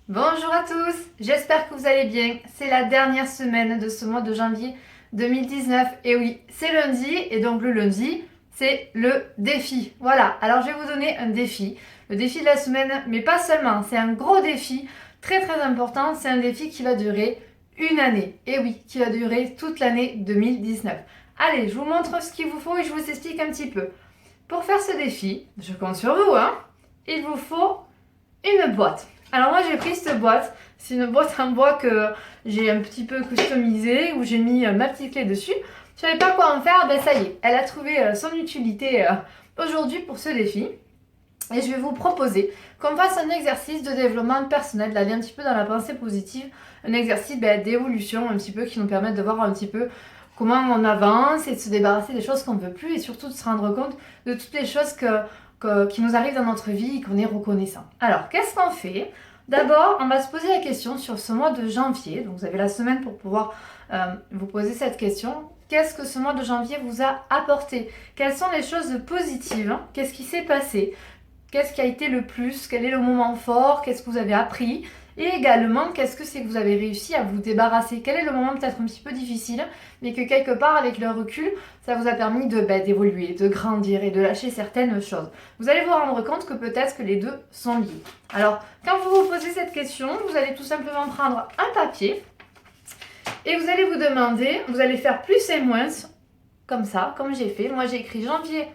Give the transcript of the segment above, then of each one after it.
Bonjour à tous, j'espère que vous allez bien. C'est la dernière semaine de ce mois de janvier 2019. Et oui, c'est lundi et donc le lundi, c'est le défi. Voilà, alors je vais vous donner un défi. Le défi de la semaine, mais pas seulement, c'est un gros défi, très très important. C'est un défi qui va durer une année. Et oui, qui va durer toute l'année 2019. Allez, je vous montre ce qu'il vous faut et je vous explique un petit peu. Pour faire ce défi, je compte sur vous, hein, il vous faut une boîte. Alors moi j'ai pris cette boîte, c'est une boîte en bois que j'ai un petit peu customisée, où j'ai mis ma petite clé dessus. Je savais pas quoi en faire, ben ça y est, elle a trouvé son utilité aujourd'hui pour ce défi. Et je vais vous proposer qu'on fasse un exercice de développement personnel, d'aller un petit peu dans la pensée positive, un exercice d'évolution un petit peu qui nous permet de voir un petit peu comment on avance et de se débarrasser des choses qu'on ne veut plus et surtout de se rendre compte de toutes les choses qui nous arrivent dans notre vie et qu'on est reconnaissant. Alors, qu'est-ce qu'on fait? D'abord, on va se poser la question sur ce mois de janvier. Donc, vous avez la semaine pour pouvoir vous poser cette question. Qu'est-ce que ce mois de janvier vous a apporté? Quelles sont les choses positives? Qu'est-ce qui s'est passé? Qu'est-ce qui a été le plus? Quel est le moment fort? Qu'est-ce que vous avez appris? Et également, qu'est-ce que c'est que vous avez réussi à vous débarrasser? Quel est le moment peut-être un petit peu difficile, mais que quelque part, avec le recul, ça vous a permis d'évoluer, de grandir et de lâcher certaines choses. Vous allez vous rendre compte que peut-être que les deux sont liés. Alors, quand vous vous posez cette question, vous allez tout simplement prendre un papier et vous allez vous demander, vous allez faire plus et moins, comme ça, comme j'ai fait. Moi, j'ai écrit janvier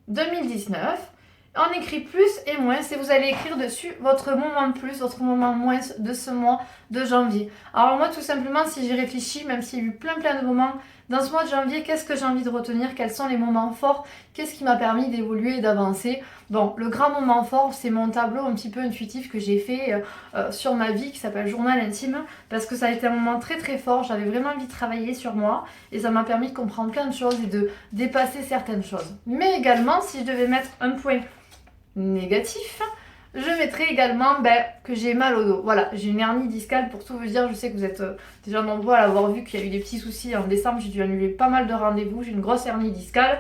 2019. On écrit plus et moins et vous allez écrire dessus votre moment plus, votre moment moins de ce mois de janvier. Alors moi tout simplement si j'y réfléchis, même s'il y a eu plein de moments dans ce mois de janvier, qu'est-ce que j'ai envie de retenir? Quels sont les moments forts? Qu'est-ce qui m'a permis d'évoluer et d'avancer? Bon, le grand moment fort, c'est mon tableau un petit peu intuitif que j'ai fait sur ma vie qui s'appelle Journal intime parce que ça a été un moment très très fort. J'avais vraiment envie de travailler sur moi et ça m'a permis de comprendre plein de choses et de dépasser certaines choses. Mais également, si je devais mettre un point négatif, je mettrai également que j'ai mal au dos. Voilà, j'ai une hernie discale pour tout vous dire. Je sais que vous êtes déjà nombreux à l'avoir vu qu'il y a eu des petits soucis en décembre. J'ai dû annuler pas mal de rendez-vous. J'ai une grosse hernie discale.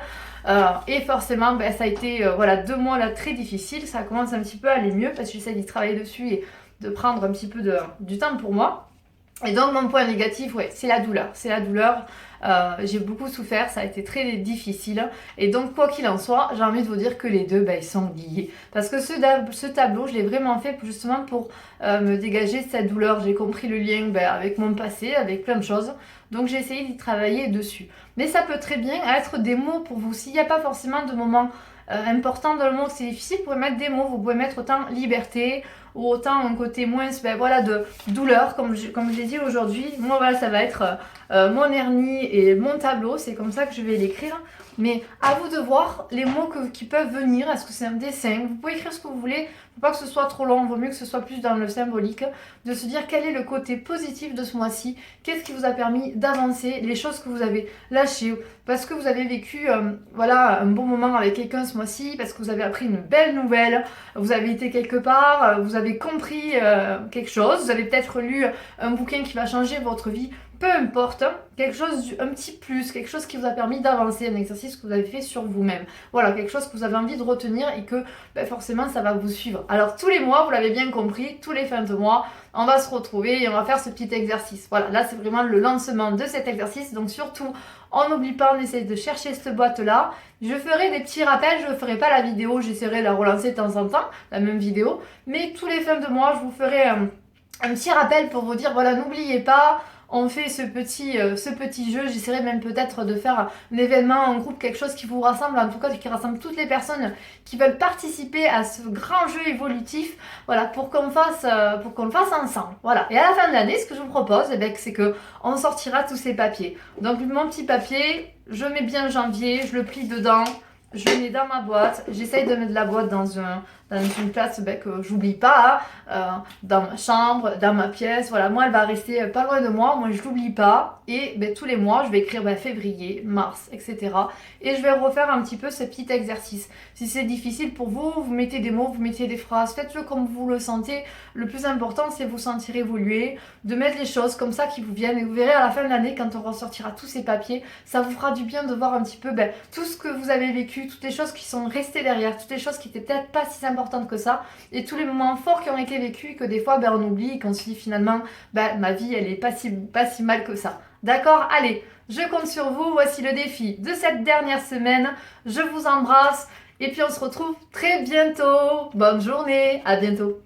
Et forcément, ça a été 2 mois là très difficiles. Ça commence un petit peu à aller mieux parce que j'essaie d'y travailler dessus et de prendre un petit peu du temps pour moi. Et donc mon point négatif, ouais, c'est la douleur. C'est la douleur. J'ai beaucoup souffert, ça a été très difficile. Et donc quoi qu'il en soit, j'ai envie de vous dire que les deux, ils sont liés. Parce que ce tableau, je l'ai vraiment fait justement pour me dégager de cette douleur. J'ai compris le lien avec mon passé, avec plein de choses. Donc j'ai essayé d'y travailler dessus. Mais ça peut très bien être des mots pour vous. S'il n'y a pas forcément de moments importants dans le mot, c'est difficile, vous pouvez mettre des mots. Vous pouvez mettre autant liberté ou autant un côté moins de douleur, comme je l'ai dit aujourd'hui. Moi, voilà, ça va être mon hernie et mon tableau, c'est comme ça que je vais l'écrire. Mais à vous de voir les mots qui peuvent venir. Est-ce que c'est un dessin? Vous pouvez écrire ce que vous voulez. Il ne faut pas que ce soit trop long. Il vaut mieux que ce soit plus dans le symbolique. De se dire quel est le côté positif de ce mois-ci. Qu'est-ce qui vous a permis d'avancer? Les choses que vous avez lâchées. Parce que vous avez vécu un bon moment avec quelqu'un ce mois-ci. Parce que vous avez appris une belle nouvelle. Vous avez été quelque part. Vous avez compris quelque chose. Vous avez peut-être lu un bouquin qui va changer votre vie. Peu importe, quelque chose, un petit plus, quelque chose qui vous a permis d'avancer, un exercice que vous avez fait sur vous-même. Voilà, quelque chose que vous avez envie de retenir et que forcément ça va vous suivre. Alors tous les mois, vous l'avez bien compris, tous les fins de mois, on va se retrouver et on va faire ce petit exercice. Voilà, là c'est vraiment le lancement de cet exercice. Donc surtout, on n'oublie pas, on essaie de chercher cette boîte-là. Je ferai des petits rappels, je ne ferai pas la vidéo, j'essaierai de la relancer de temps en temps, la même vidéo. Mais tous les fins de mois, je vous ferai un petit rappel pour vous dire, voilà, n'oubliez pas, on fait ce petit jeu. J'essaierai même peut-être de faire un événement en groupe, quelque chose qui vous rassemble, en tout cas qui rassemble toutes les personnes qui veulent participer à ce grand jeu évolutif, voilà, pour qu'on le fasse ensemble. Voilà. Et à la fin de l'année, ce que je vous propose, c'est que on sortira tous ces papiers. Donc mon petit papier, je mets bien janvier, je le plie dedans. Je le mets dans ma boîte, j'essaye de mettre la boîte dans une place que j'oublie pas, dans ma chambre, dans ma pièce. Voilà, moi elle va rester pas loin de moi, moi je l'oublie pas. Et tous les mois je vais écrire février, mars, etc. Et je vais refaire un petit peu ce petit exercice. Si c'est difficile pour vous, vous mettez des mots, vous mettez des phrases, faites-le comme vous le sentez. Le plus important c'est vous sentir évoluer, de mettre les choses comme ça qui vous viennent. Et vous verrez à la fin de l'année quand on ressortira tous ces papiers, ça vous fera du bien de voir un petit peu tout ce que vous avez vécu, toutes les choses qui sont restées derrière, toutes les choses qui étaient peut-être pas si importantes importante que ça. Et tous les moments forts qui ont été vécus, que des fois on oublie, qu'on se dit finalement ma vie elle est pas si mal que ça. D'accord? Allez, je compte sur vous, voici le défi de cette dernière semaine. Je vous embrasse et puis on se retrouve très bientôt. Bonne journée, à bientôt.